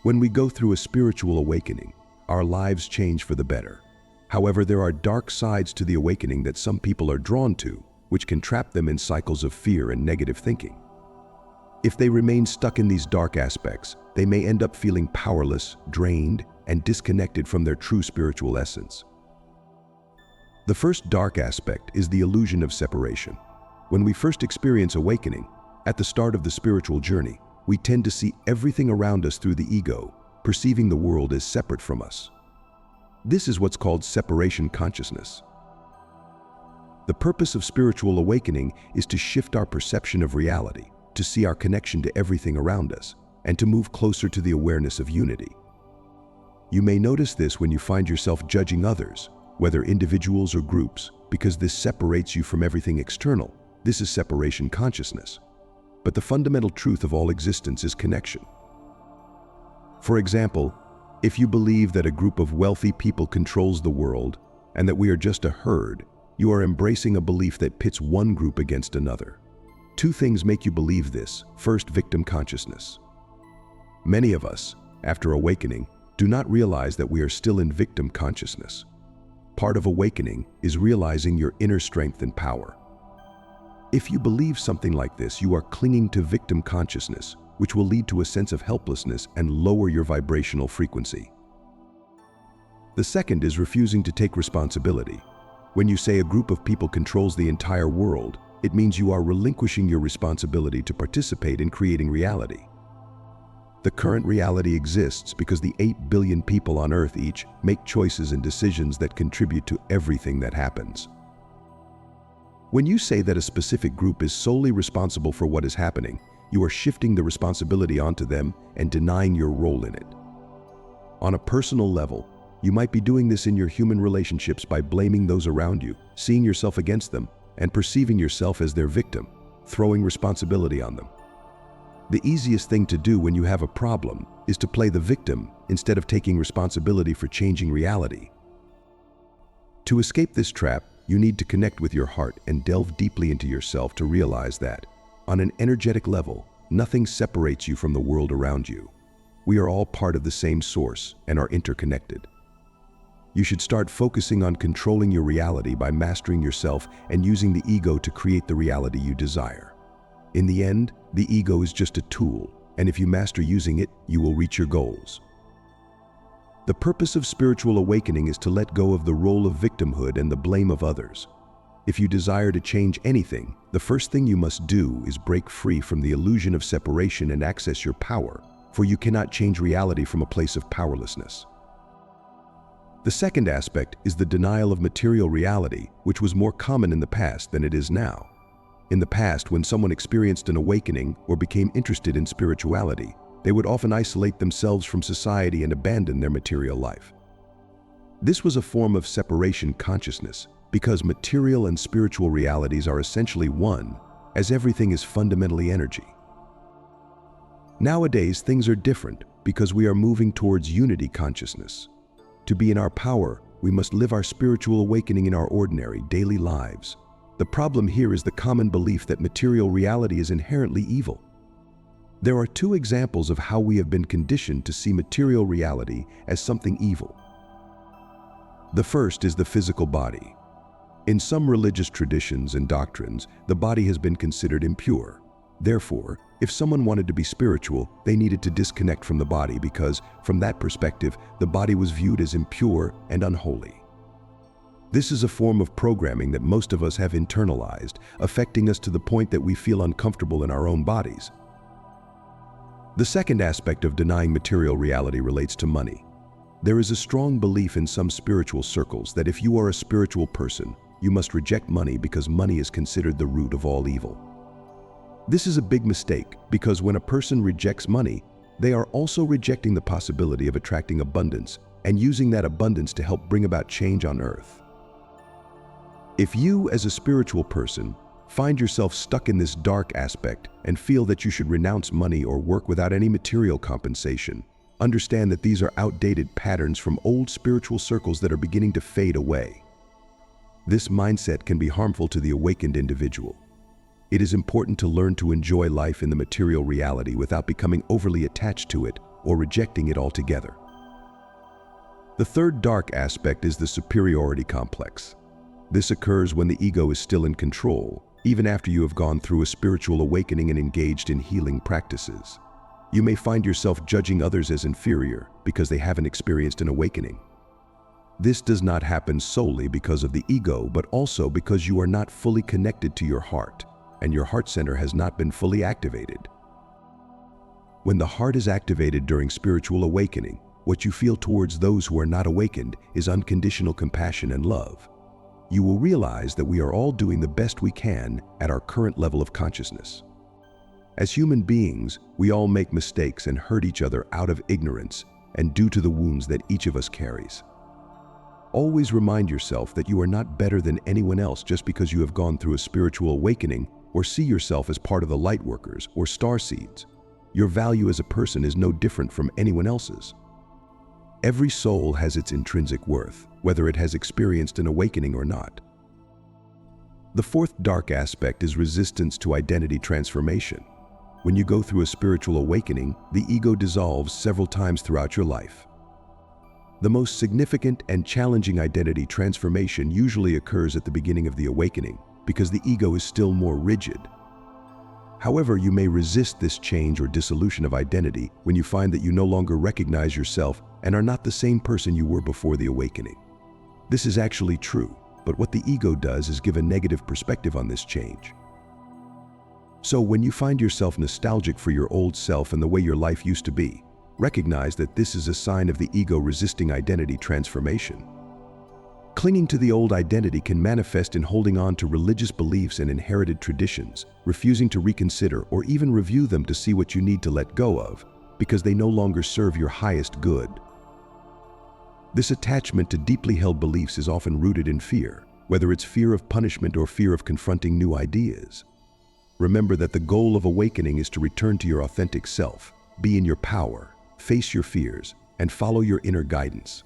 When we go through a spiritual awakening, our lives change for the better. However, there are dark sides to the awakening that some people are drawn to, which can trap them in cycles of fear and negative thinking. If they remain stuck in these dark aspects, they may end up feeling powerless, drained, and disconnected from their true spiritual essence. The first dark aspect is the illusion of separation. When we first experience awakening, at the start of the spiritual journey, we tend to see everything around us through the ego, perceiving the world as separate from us. This is what's called separation consciousness. The purpose of spiritual awakening is to shift our perception of reality, to see our connection to everything around us, and to move closer to the awareness of unity. You may notice this when you find yourself judging others, whether individuals or groups, because this separates you from everything external. This is separation consciousness. But the fundamental truth of all existence is connection. For example, if you believe that a group of wealthy people controls the world and that we are just a herd, you are embracing a belief that pits one group against another. Two things make you believe this. First, victim consciousness. Many of us, after awakening, do not realize that we are still in victim consciousness. Part of awakening is realizing your inner strength and power. If you believe something like this, you are clinging to victim consciousness, which will lead to a sense of helplessness and lower your vibrational frequency. The second is refusing to take responsibility. When you say a group of people controls the entire world, it means you are relinquishing your responsibility to participate in creating reality. The current reality exists because the 8 billion people on Earth each make choices and decisions that contribute to everything that happens. When you say that a specific group is solely responsible for what is happening, you are shifting the responsibility onto them and denying your role in it. On a personal level, you might be doing this in your human relationships by blaming those around you, seeing yourself against them, and perceiving yourself as their victim, throwing responsibility on them. The easiest thing to do when you have a problem is to play the victim instead of taking responsibility for changing reality. To escape this trap, you need to connect with your heart and delve deeply into yourself to realize that, on an energetic level, nothing separates you from the world around you. We are all part of the same source and are interconnected. You should start focusing on controlling your reality by mastering yourself and using the ego to create the reality you desire. In the end, the ego is just a tool, and if you master using it, you will reach your goals. The purpose of spiritual awakening is to let go of the role of victimhood and the blame of others. If you desire to change anything, the first thing you must do is break free from the illusion of separation and access your power, for you cannot change reality from a place of powerlessness. The second aspect is the denial of material reality, which was more common in the past than it is now. In the past, when someone experienced an awakening or became interested in spirituality, they would often isolate themselves from society and abandon their material life. This was a form of separation consciousness because material and spiritual realities are essentially one, as everything is fundamentally energy. Nowadays, things are different because we are moving towards unity consciousness. To be in our power, we must live our spiritual awakening in our ordinary, daily lives. The problem here is the common belief that material reality is inherently evil. There are two examples of how we have been conditioned to see material reality as something evil. The first is the physical body. In some religious traditions and doctrines, the body has been considered impure. Therefore, if someone wanted to be spiritual, they needed to disconnect from the body because, from that perspective, the body was viewed as impure and unholy. This is a form of programming that most of us have internalized, affecting us to the point that we feel uncomfortable in our own bodies. The second aspect of denying material reality relates to money. There is a strong belief in some spiritual circles that if you are a spiritual person, you must reject money because money is considered the root of all evil. This is a big mistake because when a person rejects money, they are also rejecting the possibility of attracting abundance and using that abundance to help bring about change on earth. If you, as a spiritual person, find yourself stuck in this dark aspect and feel that you should renounce money or work without any material compensation, understand that these are outdated patterns from old spiritual circles that are beginning to fade away. This mindset can be harmful to the awakened individual. It is important to learn to enjoy life in the material reality without becoming overly attached to it or rejecting it altogether. The third dark aspect is the superiority complex. This occurs when the ego is still in control, even after you have gone through a spiritual awakening and engaged in healing practices. You may find yourself judging others as inferior because they haven't experienced an awakening. This does not happen solely because of the ego, but also because you are not fully connected to your heart, and your heart center has not been fully activated. When the heart is activated during spiritual awakening, what you feel towards those who are not awakened is unconditional compassion and love. You will realize that we are all doing the best we can at our current level of consciousness. As human beings, we all make mistakes and hurt each other out of ignorance and due to the wounds that each of us carries. Always remind yourself that you are not better than anyone else just because you have gone through a spiritual awakening or see yourself as part of the light workers or star seeds. Your value as a person is no different from anyone else's. Every soul has its intrinsic worth, whether it has experienced an awakening or not. The fourth dark aspect is resistance to identity transformation. When you go through a spiritual awakening, the ego dissolves several times throughout your life. The most significant and challenging identity transformation usually occurs at the beginning of the awakening because the ego is still more rigid. However, you may resist this change or dissolution of identity when you find that you no longer recognize yourself and are not the same person you were before the awakening. This is actually true, but what the ego does is give a negative perspective on this change. So when you find yourself nostalgic for your old self and the way your life used to be, recognize that this is a sign of the ego resisting identity transformation. Clinging to the old identity can manifest in holding on to religious beliefs and inherited traditions, refusing to reconsider or even review them to see what you need to let go of, because they no longer serve your highest good. This attachment to deeply held beliefs is often rooted in fear, whether it's fear of punishment or fear of confronting new ideas. Remember that the goal of awakening is to return to your authentic self, be in your power, face your fears, and follow your inner guidance.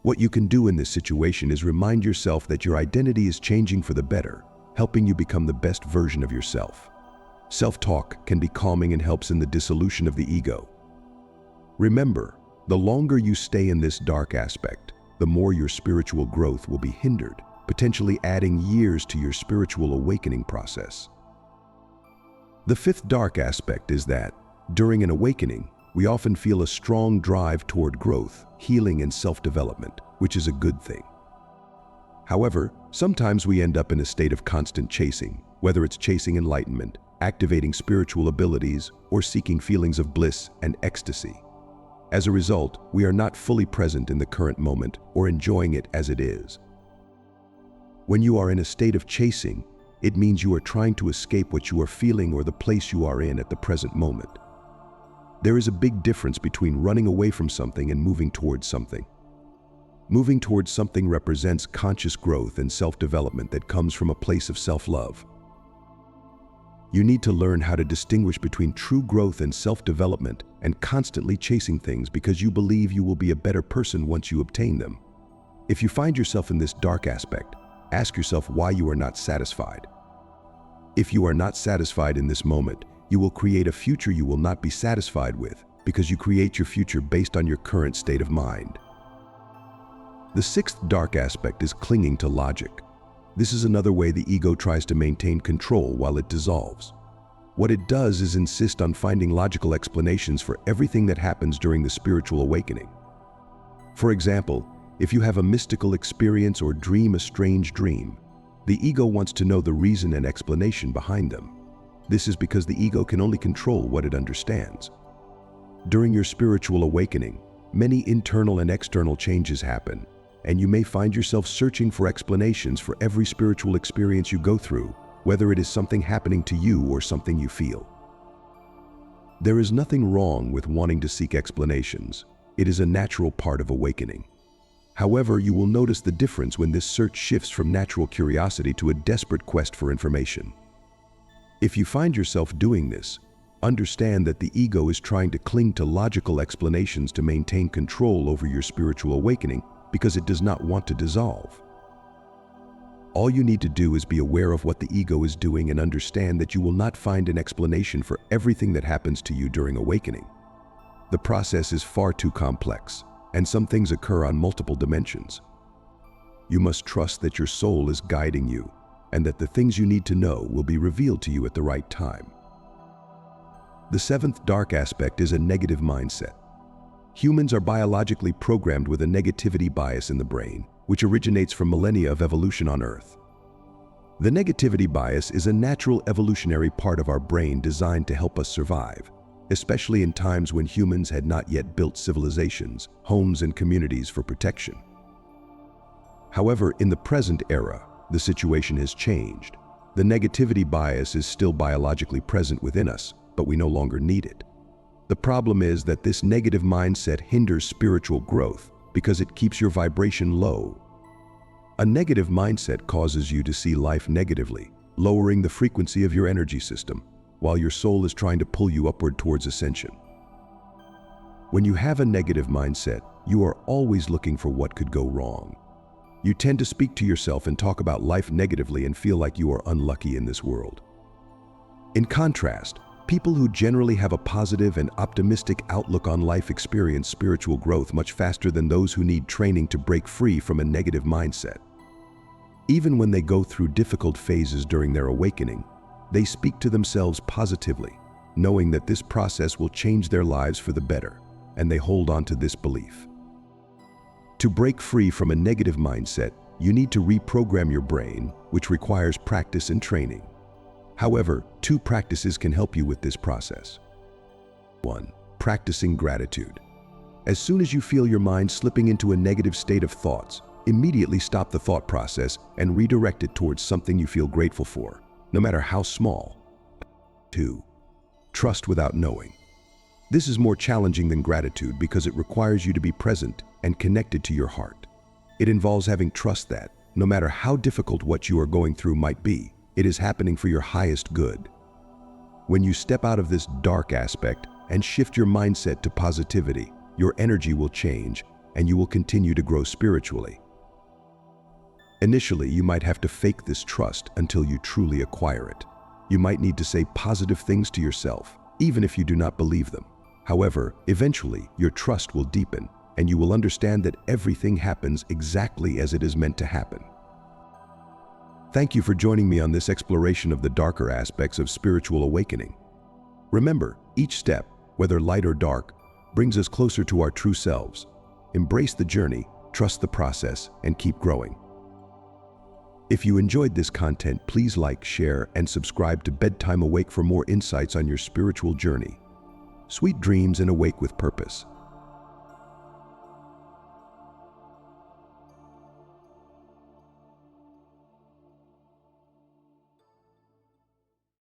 What you can do in this situation is remind yourself that your identity is changing for the better, helping you become the best version of yourself. Self-talk can be calming and helps in the dissolution of the ego. Remember, the longer you stay in this dark aspect, the more your spiritual growth will be hindered, potentially adding years to your spiritual awakening process. The fifth dark aspect is that, during an awakening, we often feel a strong drive toward growth, healing, and self-development, which is a good thing. However, sometimes we end up in a state of constant chasing, whether it's chasing enlightenment, activating spiritual abilities, or seeking feelings of bliss and ecstasy. As a result, we are not fully present in the current moment or enjoying it as it is. When you are in a state of chasing, it means you are trying to escape what you are feeling or the place you are in at the present moment. There is a big difference between running away from something and moving towards something. Moving towards something represents conscious growth and self-development that comes from a place of self-love. You need to learn how to distinguish between true growth and self-development and constantly chasing things because you believe you will be a better person once you obtain them. If you find yourself in this dark aspect, ask yourself why you are not satisfied. If you are not satisfied in this moment, you will create a future you will not be satisfied with because you create your future based on your current state of mind. The sixth dark aspect is clinging to logic. This is another way the ego tries to maintain control while it dissolves. What it does is insist on finding logical explanations for everything that happens during the spiritual awakening. For example, if you have a mystical experience or dream a strange dream, the ego wants to know the reason and explanation behind them. This is because the ego can only control what it understands. During your spiritual awakening, many internal and external changes happen, and you may find yourself searching for explanations for every spiritual experience you go through, whether it is something happening to you or something you feel. There is nothing wrong with wanting to seek explanations. It is a natural part of awakening. However, you will notice the difference when this search shifts from natural curiosity to a desperate quest for information. If you find yourself doing this, understand that the ego is trying to cling to logical explanations to maintain control over your spiritual awakening because it does not want to dissolve. All you need to do is be aware of what the ego is doing and understand that you will not find an explanation for everything that happens to you during awakening. The process is far too complex, and some things occur on multiple dimensions. You must trust that your soul is guiding you, and that the things you need to know will be revealed to you at the right time. The seventh dark aspect is a negative mindset. Humans are biologically programmed with a negativity bias in the brain, which originates from millennia of evolution on Earth. The negativity bias is a natural evolutionary part of our brain designed to help us survive, especially in times when humans had not yet built civilizations, homes, and communities for protection. However, in the present era, the situation has changed. The negativity bias is still biologically present within us, but we no longer need it. The problem is that this negative mindset hinders spiritual growth because it keeps your vibration low. A negative mindset causes you to see life negatively, lowering the frequency of your energy system, while your soul is trying to pull you upward towards ascension. When you have a negative mindset, you are always looking for what could go wrong. You tend to speak to yourself and talk about life negatively and feel like you are unlucky in this world. In contrast, people who generally have a positive and optimistic outlook on life experience spiritual growth much faster than those who need training to break free from a negative mindset. Even when they go through difficult phases during their awakening, they speak to themselves positively, knowing that this process will change their lives for the better, and they hold on to this belief. To break free from a negative mindset, you need to reprogram your brain, which requires practice and training. However, two practices can help you with this process. 1. Practicing gratitude. As soon as you feel your mind slipping into a negative state of thoughts, immediately stop the thought process and redirect it towards something you feel grateful for, no matter how small. 2. Trust without knowing. This is more challenging than gratitude because it requires you to be present and connected to your heart. It involves having trust that, no matter how difficult what you are going through might be, it is happening for your highest good. When you step out of this dark aspect and shift your mindset to positivity, your energy will change and you will continue to grow spiritually. Initially, you might have to fake this trust until you truly acquire it. You might need to say positive things to yourself, even if you do not believe them. However, eventually, your trust will deepen and you will understand that everything happens exactly as it is meant to happen. Thank you for joining me on this exploration of the darker aspects of spiritual awakening. Remember, each step, whether light or dark, brings us closer to our true selves. Embrace the journey, trust the process, and keep growing. If you enjoyed this content, please like, share, and subscribe to Bedtime Awake for more insights on your spiritual journey. Sweet dreams and awake with purpose.